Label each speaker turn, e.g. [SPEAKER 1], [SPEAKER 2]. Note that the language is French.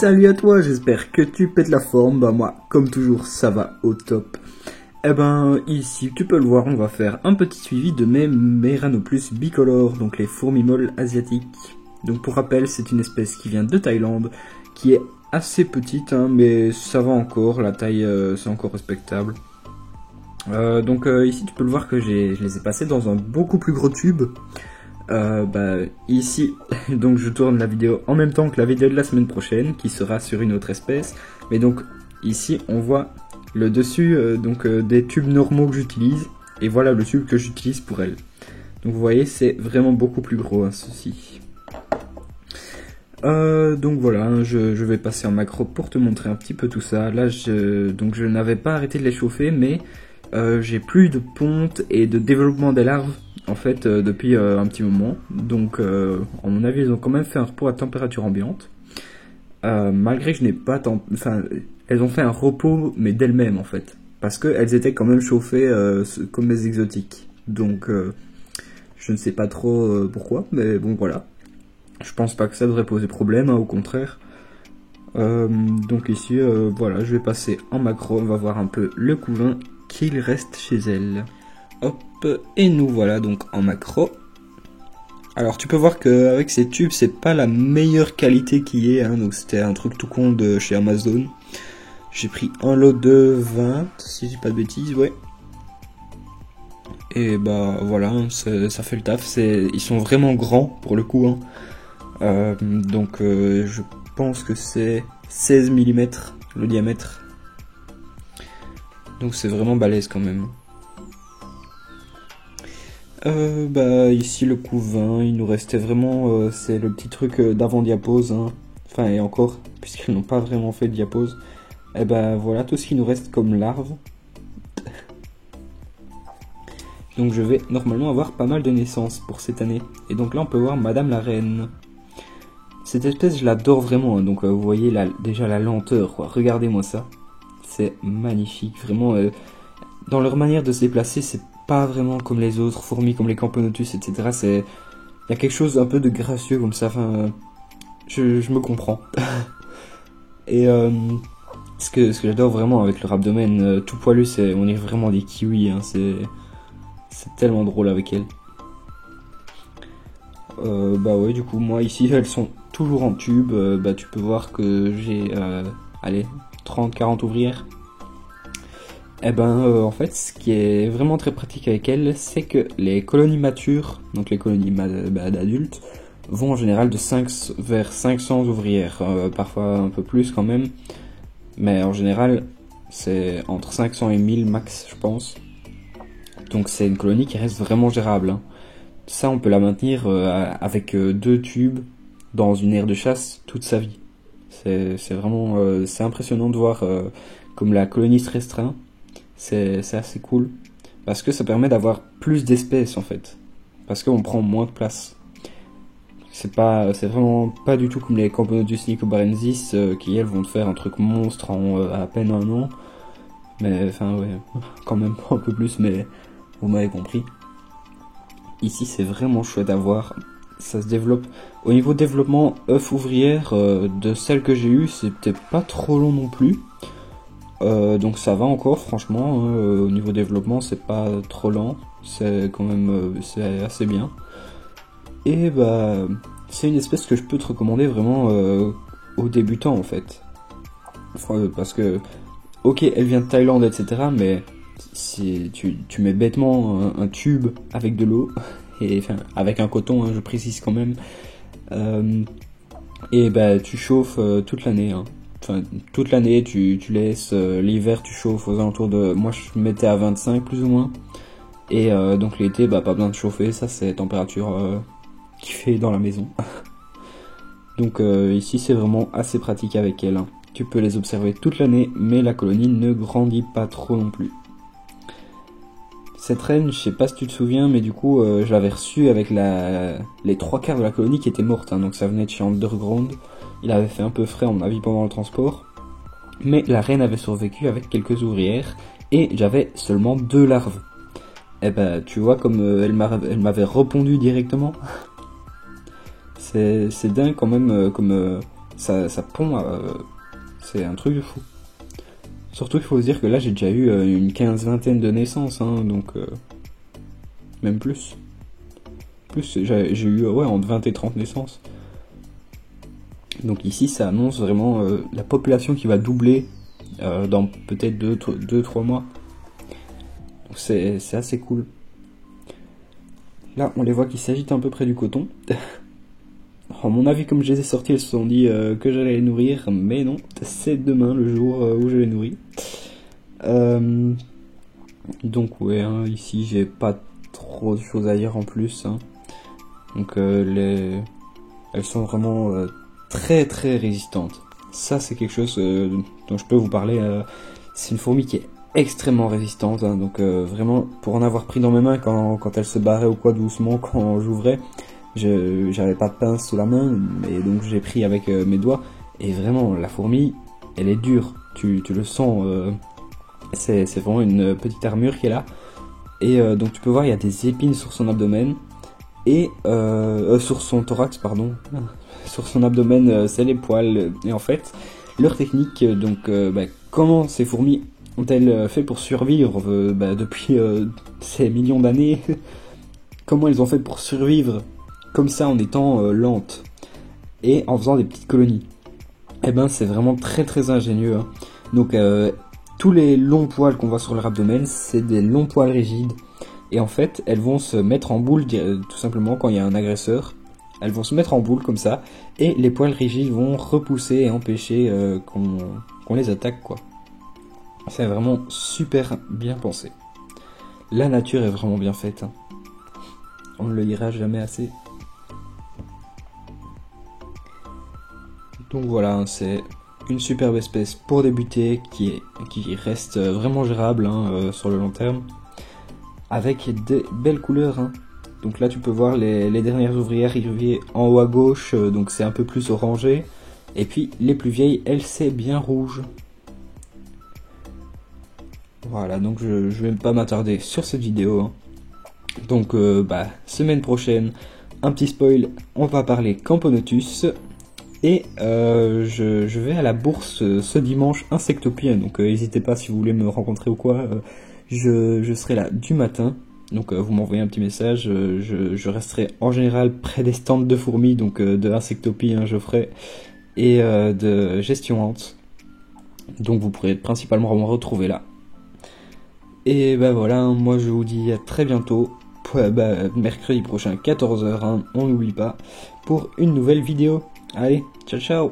[SPEAKER 1] Salut à toi, j'espère que tu pètes la forme. Bah moi, comme toujours, ça va au top. Eh ben, ici, tu peux le voir, on va faire un petit suivi de mes Meranoplus bicolores, donc les fourmis molles asiatiques. Donc pour rappel, c'est une espèce qui vient de Thaïlande, qui est assez petite, hein, mais ça va encore, la taille c'est encore respectable. Ici, tu peux le voir que je les ai passés dans un beaucoup plus gros tube. Ici, donc je tourne la vidéo en même temps que la vidéo de la semaine prochaine, qui sera sur une autre espèce. Mais donc, ici, on voit le dessus des tubes normaux que j'utilise, et voilà le tube que j'utilise pour elle. Donc vous voyez, c'est vraiment beaucoup plus gros, hein, ceci. Donc voilà, je vais passer en macro pour te montrer un petit peu tout ça. Là, je n'avais pas arrêté de les chauffer, mais j'ai plus de ponte et de développement des larves en fait depuis un petit moment. Donc à mon avis, ils ont quand même fait un repos à température ambiante. Malgré que je n'ai pas elles ont fait un repos mais d'elles-mêmes en fait, parce qu'elles étaient quand même chauffées comme les exotiques. Donc je ne sais pas trop pourquoi, mais bon voilà. Je pense pas que ça devrait poser problème, hein, au contraire. Donc ici, voilà, je vais passer en macro, on va voir un peu le couvain qu'il reste chez elle. Hop, et nous voilà donc en macro. Alors tu peux voir qu'avec ces tubes, c'est pas la meilleure qualité qui est, hein, donc c'était un truc tout con de chez Amazon. J'ai pris un lot de 20, si je dis pas de bêtises, ouais. Et bah voilà, ça fait le taf, ils sont vraiment grands pour le coup, hein. Je pense que c'est 16 mm le diamètre. Donc c'est vraiment balèze quand même. Ici le couvain, il nous restait vraiment, c'est le petit truc d'avant-diapose, hein. Enfin et encore, puisqu'ils n'ont pas vraiment fait de diapose. Et voilà tout ce qui nous reste comme larves. Donc je vais normalement avoir pas mal de naissances pour cette année. Et donc là on peut voir Madame la Reine. Cette espèce je l'adore vraiment, hein. Donc vous voyez déjà la lenteur, quoi. Regardez-moi ça. C'est magnifique, vraiment. Dans leur manière de se déplacer, c'est pas vraiment comme les autres fourmis, comme les Camponotus, etc. Il y a quelque chose un peu de gracieux comme ça, enfin... Je me comprends. Et ce que j'adore vraiment avec leur abdomen tout poilu, on est vraiment des kiwis, hein. C'est tellement drôle avec elles. Ouais, du coup, moi ici, elles sont toujours en tube. Tu peux voir que j'ai, 30-40 ouvrières. En fait, ce qui est vraiment très pratique avec elles, c'est que les colonies matures, donc les colonies d'adultes, vont en général vers 500 ouvrières, parfois un peu plus quand même, mais en général, c'est entre 500 et 1000 max, je pense. Donc c'est une colonie qui reste vraiment gérable, hein. Ça, on peut la maintenir avec 2 tubes dans une aire de chasse toute sa vie. C'est vraiment c'est impressionnant de voir comme la colonie se restreint. C'est assez cool parce que ça permet d'avoir plus d'espèces en fait, parce qu'on prend moins de place. C'est vraiment pas du tout comme les Camponotus nicobarensis qui elles vont te faire un truc monstre en à peine un an. Mais enfin ouais, quand même un peu plus, mais vous m'avez compris. Ici c'est vraiment chouette à voir, ça se développe. Au niveau développement œuf ouvrière, de celle que j'ai eue, c'était pas trop long non plus. Donc ça va encore franchement, hein, au niveau développement c'est pas trop lent, c'est quand même c'est assez bien. Et c'est une espèce que je peux te recommander vraiment aux débutants en fait. Parce que ok, elle vient de Thaïlande, etc. Mais si tu mets bêtement un tube avec de l'eau, et enfin avec un coton, hein, je précise quand même, tu chauffes toute l'année, hein. Enfin toute l'année tu laisses, l'hiver tu chauffes aux alentours de, moi je mettais à 25 plus ou moins, et donc l'été pas besoin de chauffer, ça c'est température qui fait dans la maison. Donc ici c'est vraiment assez pratique avec elle, hein. Tu peux les observer toute l'année, mais la colonie ne grandit pas trop non plus. Cette reine, je sais pas si tu te souviens, mais du coup, je l'avais reçue avec les 3/4 de la colonie qui était morte, hein, donc ça venait de chez Underground. Il avait fait un peu frais, à mon avis, pendant le transport. Mais la reine avait survécu avec quelques ouvrières, et j'avais seulement 2 larves. Tu vois comme elle m'avait répondu directement. C'est dingue quand même, ça pond, c'est un truc de fou. Surtout il faut se dire que là j'ai déjà eu une vingtaine de naissances, hein, donc même plus. J'ai eu entre 20 et 30 naissances. Donc ici ça annonce vraiment la population qui va doubler dans peut-être 2-3 mois. Donc c'est assez cool. Là on les voit qui s'agitent un peu près du coton. À mon avis, comme je les ai sortis, ils se sont dit que j'allais les nourrir, mais non, c'est demain le jour où je les nourris. Donc ouais, hein, ici j'ai pas trop de choses à dire en plus. Hein. Donc elles sont vraiment très très résistantes. Ça c'est quelque chose dont je peux vous parler. C'est une fourmi qui est extrêmement résistante. Hein, donc vraiment, pour en avoir pris dans mes mains quand elle se barrait ou quoi doucement quand j'ouvrais, j'avais pas de pince sous la main, et donc j'ai pris avec mes doigts. Et vraiment, la fourmi, elle est dure. Tu le sens. C'est vraiment une petite armure qui est là. Et donc tu peux voir, il y a des épines sur son abdomen. Et sur son thorax, pardon. Sur son abdomen, c'est les poils. Et en fait, leur technique, donc comment ces fourmis ont-elles fait pour survivre depuis ces millions d'années? Comment elles ont fait pour survivre comme ça en étant lentes et en faisant des petites colonies? Eh ben c'est vraiment très très ingénieux. Hein. Donc tous les longs poils qu'on voit sur leur abdomen, c'est des longs poils rigides. Et en fait, elles vont se mettre en boule tout simplement quand il y a un agresseur. Elles vont se mettre en boule comme ça, et les poils rigides vont repousser et empêcher qu'on les attaque, quoi. C'est vraiment super bien pensé. La nature est vraiment bien faite. Hein. On ne le dira jamais assez. Donc voilà, hein, c'est une superbe espèce pour débuter qui reste vraiment gérable sur le long terme. Avec des belles couleurs. Hein. Donc là tu peux voir les dernières ouvrières arriver en haut à gauche, donc c'est un peu plus orangé. Et puis les plus vieilles, elles, c'est bien rouge. Voilà, donc je vais pas m'attarder sur cette vidéo. Hein. Donc semaine prochaine, un petit spoil, on va parler Camponotus. Et je vais à la bourse ce dimanche Insectopie, donc n'hésitez pas si vous voulez me rencontrer ou quoi, je serai là du matin, donc vous m'envoyez un petit message, je resterai en général près des stands de fourmis, donc de Insectopie je ferai, et de Gestion Hante, donc vous pourrez principalement me retrouver là. Et voilà, moi je vous dis à très bientôt, mercredi prochain 14h, on n'oublie pas, pour une nouvelle vidéo. Allez, ciao ciao.